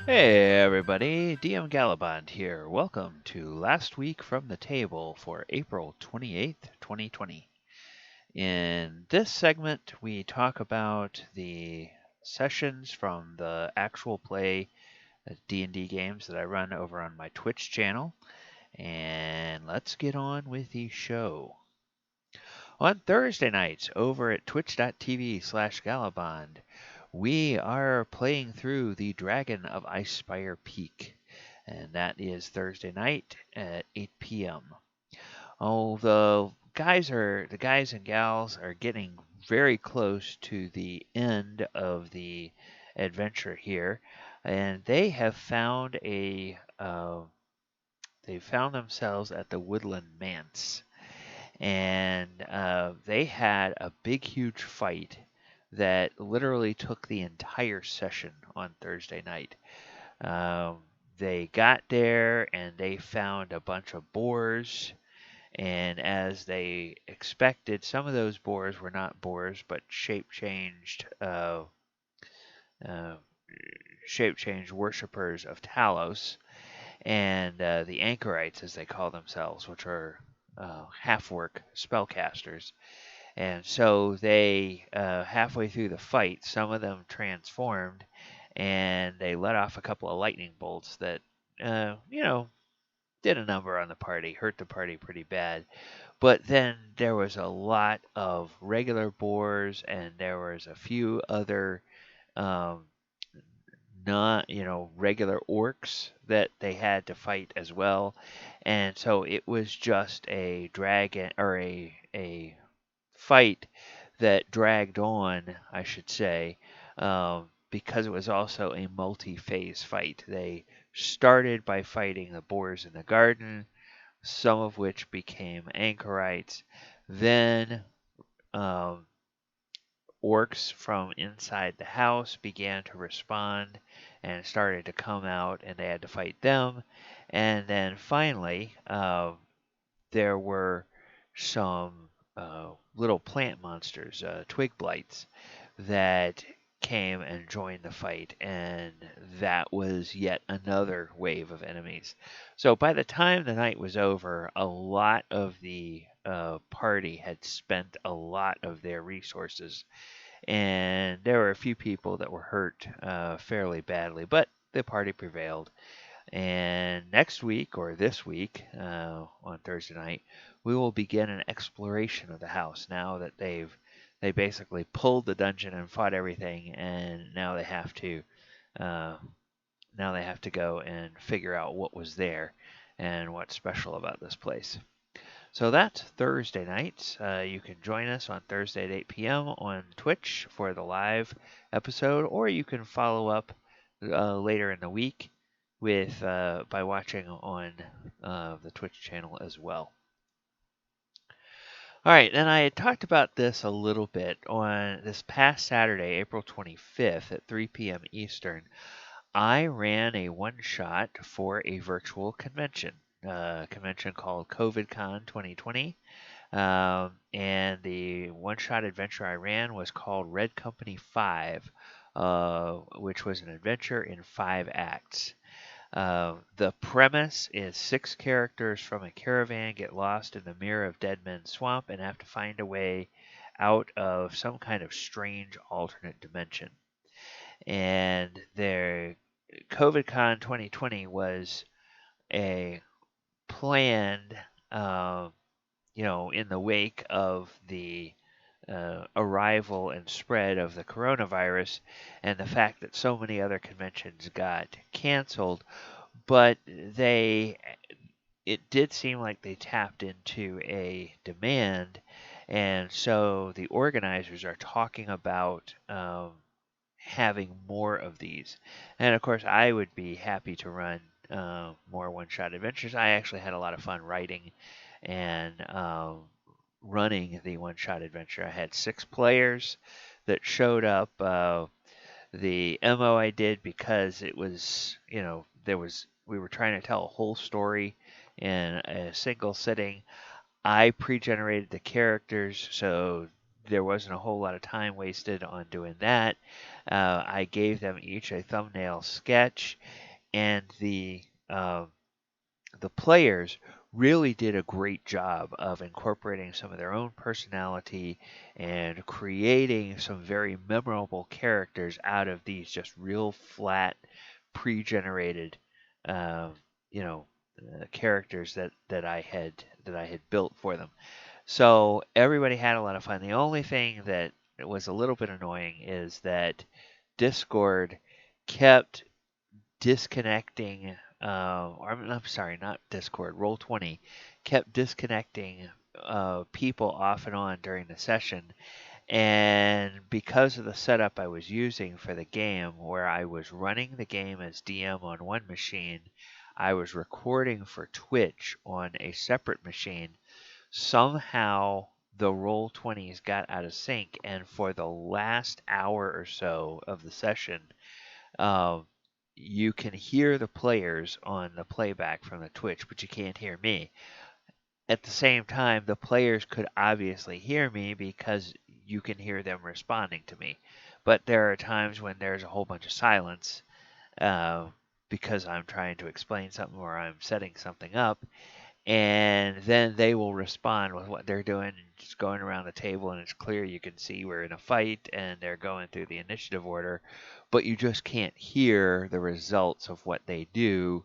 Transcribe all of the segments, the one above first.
Hey everybody, DM Gallibond here. Welcome to Last Week from the Table for April 28th, 2020. In this segment, we talk about the sessions from the actual play D&D games that I run over on my Twitch channel. And let's get on with the show. On Thursday nights over at twitch.tv/Gallibond, we are playing through the Dragon of Icespire Peak, and that is Thursday night at 8 p.m. Oh, the guys and gals are getting very close to the end of the adventure here, and they found themselves at the Woodland Manse, and they had a big, huge fight that literally took the entire session on Thursday night. Um, they got there and they found a bunch of boars, and as they expected, some of those boars were not boars but uh, shape-changed worshippers of Talos, and the anchorites, as they call themselves, which are half-orc spellcasters. And so they, halfway through the fight, some of them transformed, and they let off a couple of lightning bolts that, you know, did a number on the party, hurt the party pretty bad. But then there was a lot of regular boars, and there was a few other um, not regular orcs that they had to fight as well, and so it was just a dragon or a fight that dragged on, I should say, because it was also a multi-phase fight. They started by fighting the boars in the garden, some of which became anchorites. Then um, orcs from inside the house began to respond and started to come out, and they had to fight them. And then finally, there were some little plant monsters, twig blights, that came and joined the fight, and that was yet another wave of enemies. So by the time the night was over, a lot of the party had spent a lot of their resources, and there were a few people that were hurt fairly badly, but the party prevailed. And next week, or this week, on Thursday night, we will begin an exploration of the house. Now that they basically pulled the dungeon and fought everything, and uh, now they have to go and figure out what was there and what's special about this place. So that's Thursday nights. You can join us on Thursday at 8 p.m. on Twitch for the live episode, or you can follow up later in the week with by watching on the Twitch channel as well. All right, and I had talked about this a little bit on this past Saturday, April 25th at 3 p.m. Eastern. I ran a one-shot for a virtual convention, convention called COVIDCon 2020. And the one-shot adventure I ran was called Red Company 5, which was an adventure in 5 acts. The premise is 6 characters from a caravan get lost in the Mirror of Dead Men's Swamp and have to find a way out of some kind of strange alternate dimension. And their COVIDCon 2020 was a planned, in the wake of the arrival and spread of the coronavirus and the fact that so many other conventions got canceled, but it did seem like they tapped into a demand, and so the organizers are talking about having more of these. And of course, I would be happy to run more one-shot adventures. I actually had a lot of fun writing and running the one-shot adventure. I had 6 players that showed up. The MO I did because it was, we were trying to tell a whole story in a single sitting. I pre-generated the characters, so there wasn't a whole lot of time wasted on doing that. I gave them each a thumbnail sketch, and the players really did a great job of incorporating some of their own personality and creating some very memorable characters out of these just real flat, pre-generated, uh, you know, characters that I had built for them. So everybody had a lot of fun. The only thing that was a little bit annoying is that Discord kept disconnecting, or I'm sorry, not Discord, Roll20 kept disconnecting people off and on during the session. And because of the setup I was using for the game, where I was running the game as DM on one machine, I was recording for Twitch on a separate machine. Somehow the Roll20s got out of sync, and for the last hour or so of the session, um, you can hear the players on the playback from the Twitch, but you can't hear me. At the same time, the players could obviously hear me because you can hear them responding to me. But there are times when there's a whole bunch of silence uh, because I'm trying to explain something or I'm setting something up, and then they will respond with what they're doing and just going around the table, and it's clear you can see we're in a fight and they're going through the initiative order, but you just can't hear the results of what they do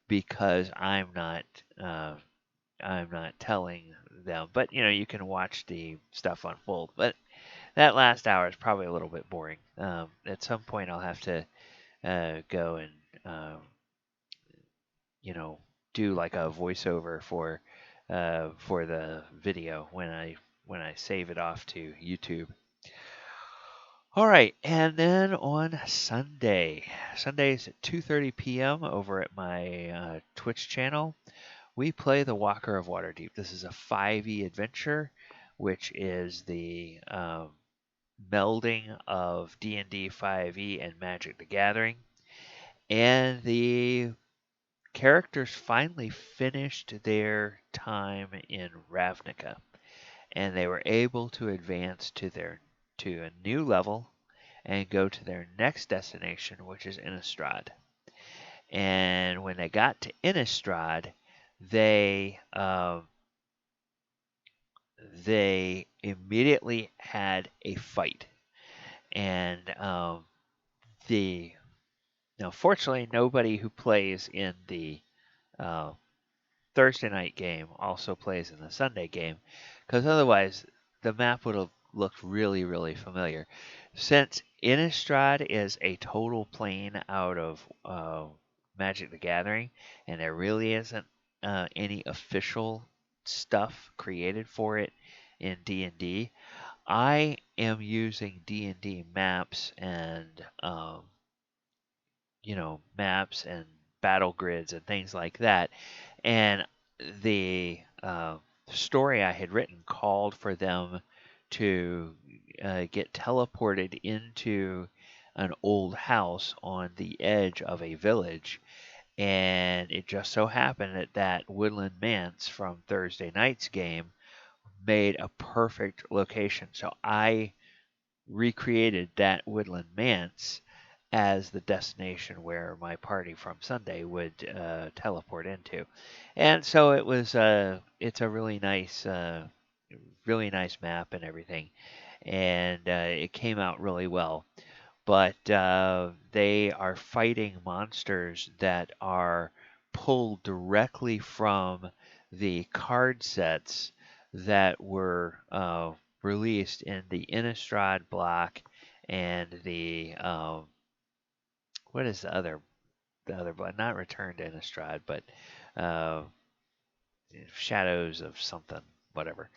because I'm not telling them. But you can watch the stuff unfold. But that last hour is probably a little bit boring. At some point, I'll have to go and uh, you know, do like a voiceover for the video when I save it off to YouTube. All right, and then on Sundays at 2:30 p.m. over at my Twitch channel, we play the Walker of Waterdeep. This is a 5e adventure, which is the melding of D&D 5e and Magic the Gathering, and the characters finally finished their time in Ravnica, and they were able to advance to a new level and go to their next destination, which is Innistrad. And when they got to Innistrad, they they immediately had a fight, and the now fortunately nobody who plays in the uh, Thursday night game also plays in the Sunday game, because otherwise the map would have looked really, really familiar. Since Innistrad is a total plane out of Magic the Gathering, and there really isn't any official stuff created for it in D&D, I am using D&D maps and maps and battle grids and things like that. And the story I had written called for them to get teleported into an old house on the edge of a village. And it just so happened that Woodland Manse from Thursday night's game made a perfect location. So I recreated that Woodland Manse as the destination where my party from Sunday would teleport into, and so it's a really nice map and everything, and it came out really well. But they are fighting monsters that are pulled directly from the card sets that were released in the Innistrad block and the what is the other block? Not Return to Innistrad, but uh, Shadows of something, whatever.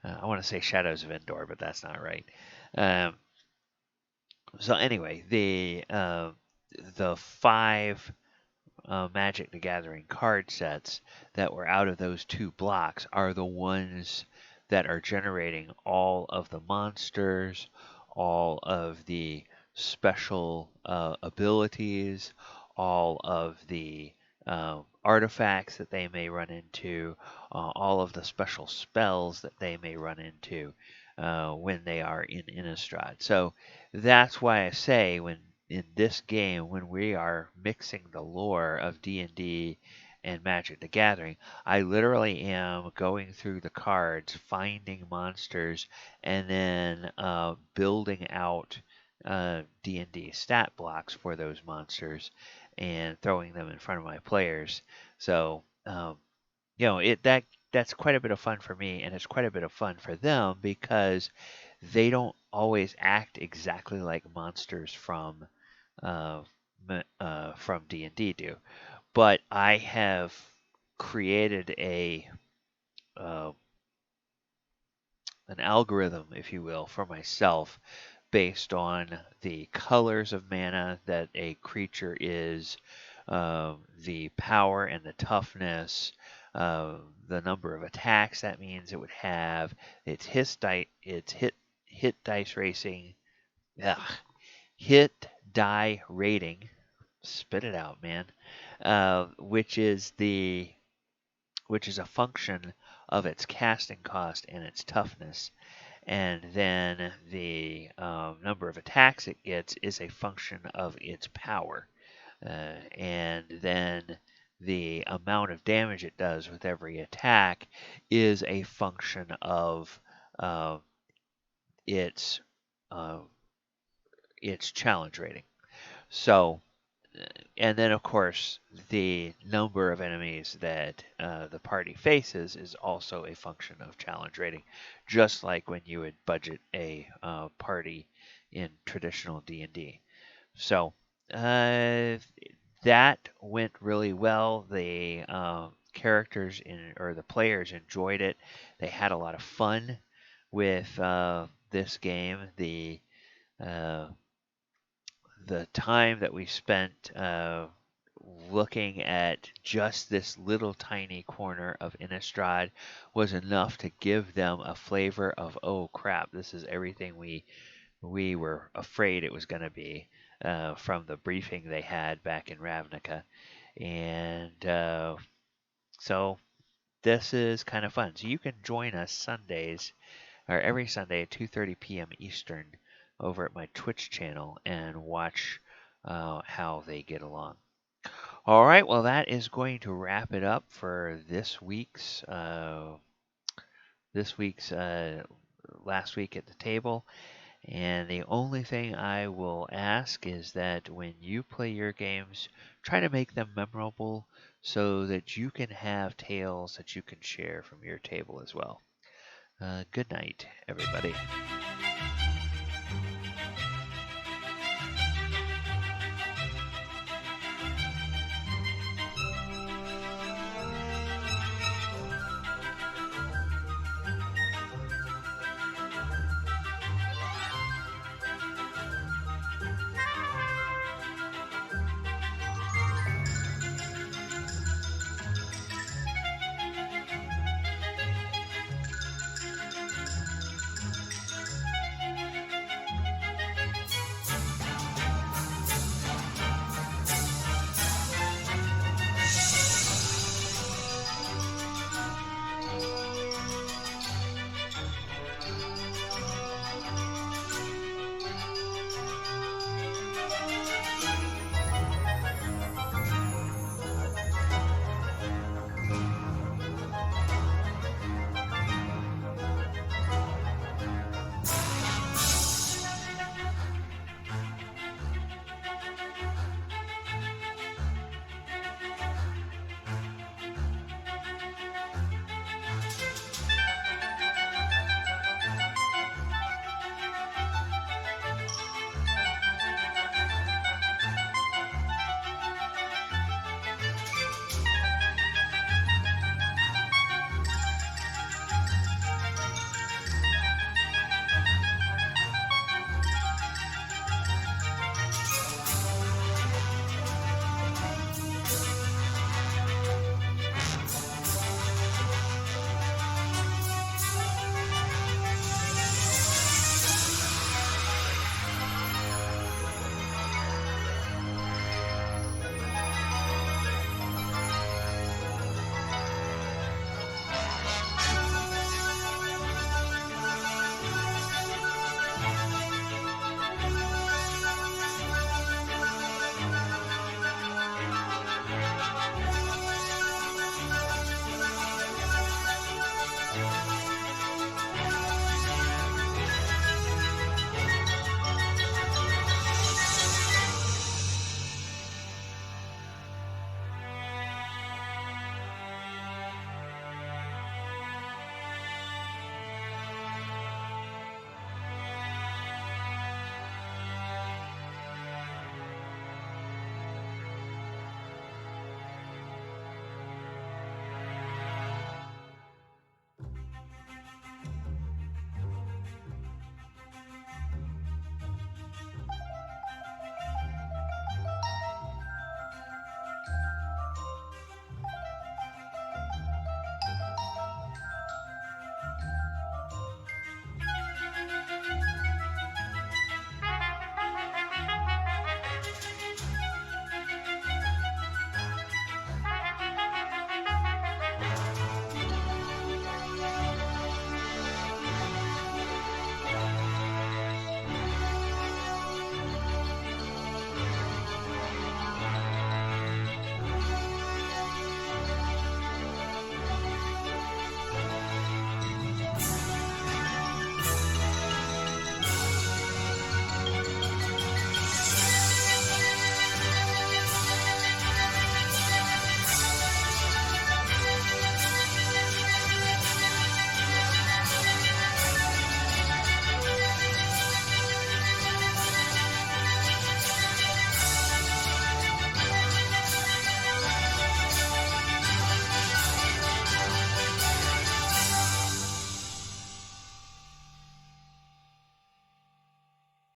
I want to say Shadows of Endor, but that's not right. Um, so anyway, the five Magic the Gathering card sets that were out of those two blocks are the ones that are generating all of the monsters, all of the special abilities, all of the artifacts that they may run into, all of the special spells that they may run into when they are in Innistrad. So that's why I say when in this game when we are mixing the lore of D&D and Magic the Gathering, I literally am going through the cards, finding monsters, and then building out D&D stat blocks for those monsters and throwing them in front of my players. So that's quite a bit of fun for me, and it's quite a bit of fun for them because they don't always act exactly like monsters uh, from D&D do. But I have created uh, an algorithm, if you will, for myself based on the colors of mana that a creature is, the power and the toughness, the number of attacks that means it would have, its hit dice racing, ugh, hit die rating. Spit it out, man. Which is a function of its casting cost and its toughness, and then the number of attacks it gets is a function of its power, and then the amount of damage it does with every attack is a function of uh, its uh, its challenge rating. So, and then of course the number of enemies that the party faces is also a function of challenge rating, just like when you would budget a party in traditional D&D. So that went really well. The characters or the players enjoyed it. They had a lot of fun with this game. Uh, the time that we spent looking at just this little tiny corner of Innistrad was enough to give them a flavor of, oh crap, this is everything we were afraid it was going to be, from the briefing they had back in Ravnica. And so this is kind of fun. So you can join us Sundays, or every Sunday at 2:30 p.m. Eastern, over at my Twitch channel and watch how they get along. All right, well that is going to wrap it up for this week's last week at the table. And the only thing I will ask is that when you play your games, try to make them memorable so that you can have tales that you can share from your table as well. Good night, everybody.